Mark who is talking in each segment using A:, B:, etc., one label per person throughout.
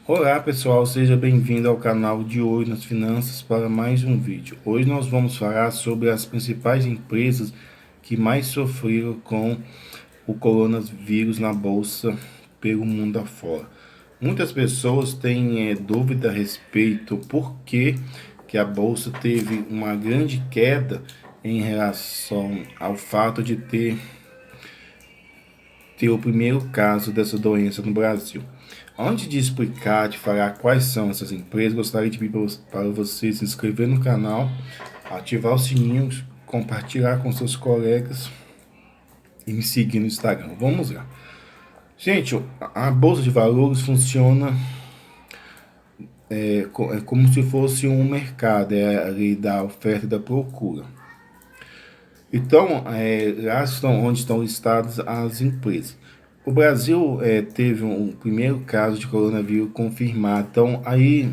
A: Olá pessoal, seja bem-vindo ao canal de Olho nas Finanças para mais um vídeo. Hoje nós vamos falar sobre as principais empresas que mais sofreram com o coronavírus na bolsa pelo mundo afora. Muitas pessoas têm dúvida a respeito por que a bolsa teve uma grande queda em relação ao fato de ter o primeiro caso dessa doença no Brasil. Antes de explicar, de falar quais são essas empresas, gostaria de pedir para você se inscrever no canal, ativar o sininho, compartilhar com seus colegas e me seguir no Instagram. Vamos lá. Gente, a Bolsa de Valores funciona como se fosse um mercado, é a lei da oferta e da procura. Então, lá estão onde estão listadas as empresas. O Brasil teve um primeiro caso de coronavírus confirmado. Então, aí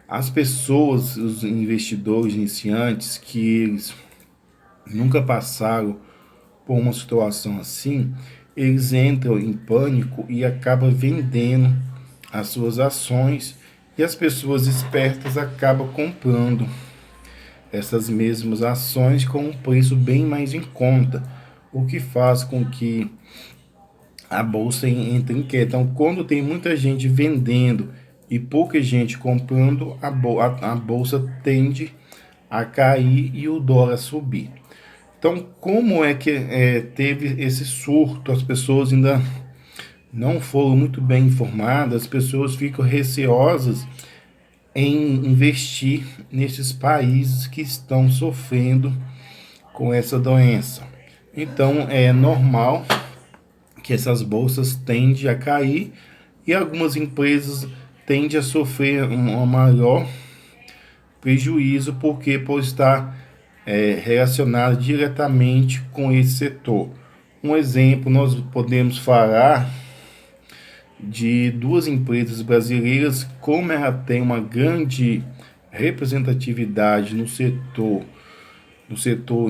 A: as pessoas, os investidores iniciantes, que eles nunca passaram por uma situação assim, eles entram em pânico e acabam vendendo as suas ações e as pessoas espertas acabam comprando essas mesmas ações com um preço bem mais em conta, o que faz com que a bolsa entre em queda. Então, quando tem muita gente vendendo e pouca gente comprando, a bolsa tende a cair e o dólar a subir. Então, como é que teve esse surto? As pessoas ainda não foram muito bem informadas, as pessoas ficam receosas em investir nesses países que estão sofrendo com essa doença. Então, é normal que essas bolsas tendem a cair e algumas empresas tendem a sofrer um maior prejuízo por estar relacionado diretamente com esse setor. Um exemplo, nós podemos falar de duas empresas brasileiras, como ela tem uma grande representatividade no setor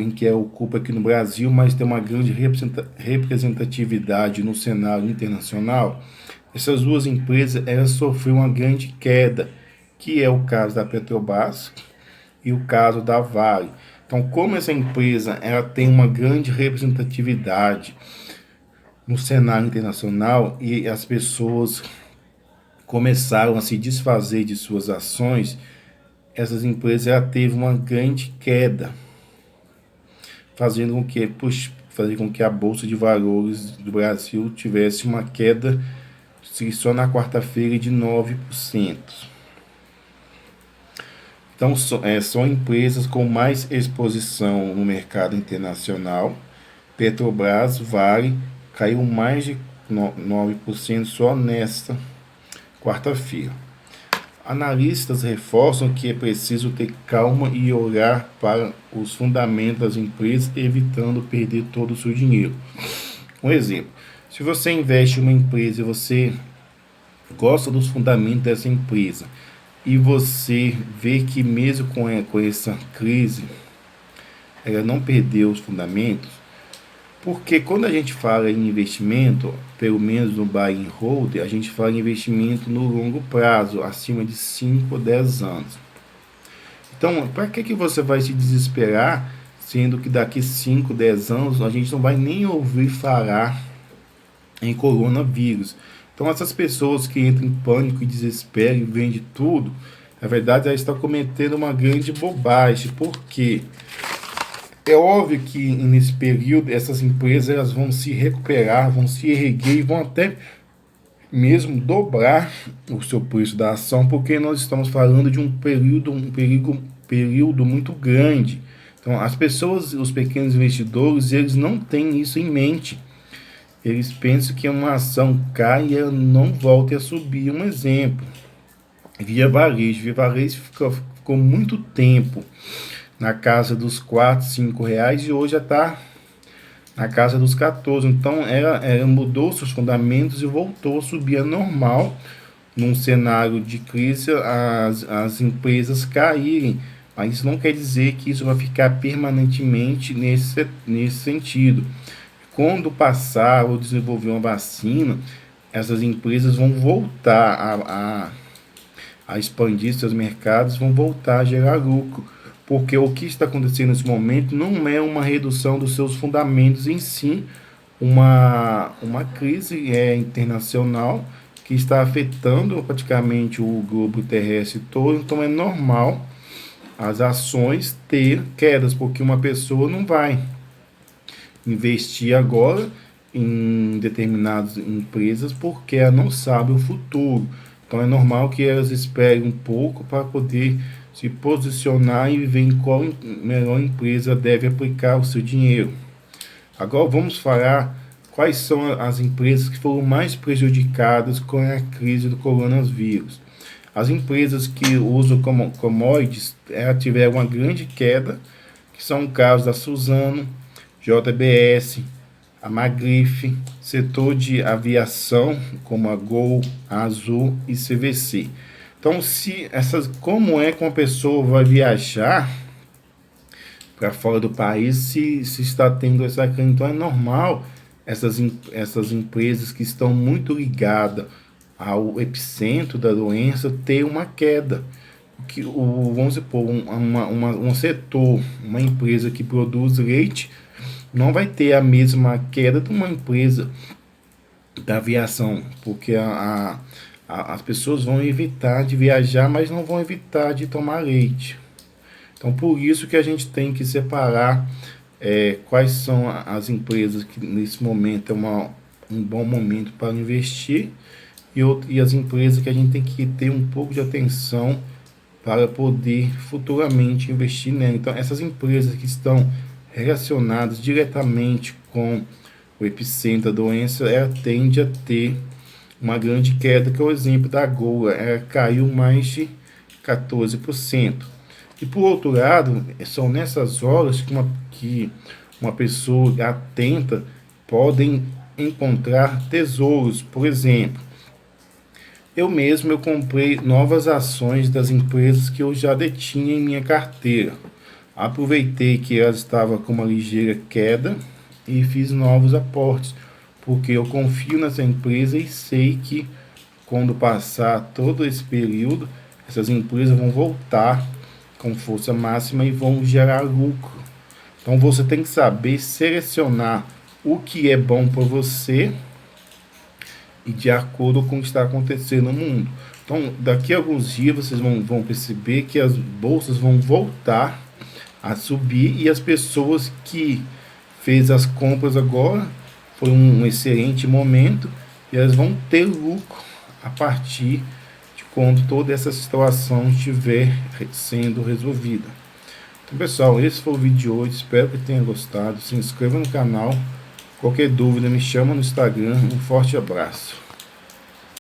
A: em que ela ocupa aqui no Brasil, mas tem uma grande representatividade no cenário internacional. Essas duas empresas elas sofreram uma grande queda, que é o caso da Petrobras e o caso da Vale. Então, como essa empresa ela tem uma grande representatividade no cenário internacional e as pessoas começaram a se desfazer de suas ações, essas empresas ela teve uma grande queda, fazendo com que a Bolsa de Valores do Brasil tivesse uma queda só na quarta-feira de 9%. Então, são empresas com mais exposição no mercado internacional. Petrobras, Vale, caiu mais de 9% só nesta quarta-feira. Analistas reforçam que é preciso ter calma e olhar para os fundamentos das empresas, evitando perder todo o seu dinheiro. Um exemplo, se você investe em uma empresa e você gosta dos fundamentos dessa empresa, e você vê que mesmo com essa crise, ela não perdeu os fundamentos, porque quando a gente fala em investimento, pelo menos no buy and hold, a gente fala em investimento no longo prazo, acima de 5 ou 10 anos. Então, para que você vai se desesperar, sendo que daqui 5, 10 anos a gente não vai nem ouvir falar em coronavírus? Então, essas pessoas que entram em pânico e desespero e vendem tudo, na verdade, elas estão cometendo uma grande bobagem. Por quê? É óbvio que nesse período essas empresas elas vão se recuperar, vão se erguer e vão até mesmo dobrar o seu preço da ação, porque nós estamos falando de um período muito grande. Então, as pessoas, os pequenos investidores, eles não têm isso em mente. Eles pensam que uma ação cai e ela não volta a subir. Um exemplo, Via Varejo ficou muito tempo na casa dos 4, 5 reais e hoje já está na casa dos 14. Então ela mudou seus fundamentos e voltou a subir. É normal, num cenário de crise, as empresas caírem, mas isso não quer dizer que isso vai ficar permanentemente nesse sentido. Quando passar ou desenvolver uma vacina, essas empresas vão voltar a expandir seus mercados, vão voltar a gerar lucro, porque o que está acontecendo nesse momento não é uma redução dos seus fundamentos, em si uma crise internacional que está afetando praticamente o globo terrestre todo. Então é normal as ações ter quedas, porque uma pessoa não vai investir agora em determinadas empresas porque ela não sabe o futuro. Então é normal que elas esperem um pouco para poder se posicionar e ver em qual melhor empresa deve aplicar o seu dinheiro. Agora vamos falar quais são as empresas que foram mais prejudicadas com a crise do coronavírus. As empresas que usam como commodities tiveram uma grande queda, que são o caso da Suzano, JBS, a Magrife, setor de aviação como a Gol, a Azul e CVC. Então, como é que uma pessoa vai viajar para fora do país se está tendo essa crise? Então é normal essas empresas que estão muito ligadas ao epicentro da doença ter uma queda. Vamos supor, um setor, uma empresa que produz leite, não vai ter a mesma queda de uma empresa da aviação, porque as pessoas vão evitar de viajar, mas não vão evitar de tomar leite. Então, por isso que a gente tem que separar quais são as empresas que nesse momento é um bom momento para investir, e as empresas que a gente tem que ter um pouco de atenção para poder futuramente investir nela. Então, essas empresas que estão relacionadas diretamente com o epicentro da doença, ela tende a ter uma grande queda, que é o exemplo da Gol, ela caiu mais de 14%. E por outro lado, são nessas horas que uma pessoa atenta podem encontrar tesouros. Por exemplo, eu comprei novas ações das empresas que eu já detinha em minha carteira. Aproveitei que elas estavam com uma ligeira queda e fiz novos aportes, porque eu confio nessa empresa e sei que quando passar todo esse período, essas empresas vão voltar com força máxima e vão gerar lucro. Então você tem que saber selecionar o que é bom para você e de acordo com o que está acontecendo no mundo. Então, daqui a alguns dias vocês vão perceber que as bolsas vão voltar a subir, e as pessoas que fez as compras agora foi um excelente momento, e elas vão ter lucro a partir de quando toda essa situação estiver sendo resolvida. Então, pessoal, esse foi o vídeo de hoje, espero que tenha gostado. Se inscreva no canal. Qualquer dúvida me chama no Instagram. Um forte abraço.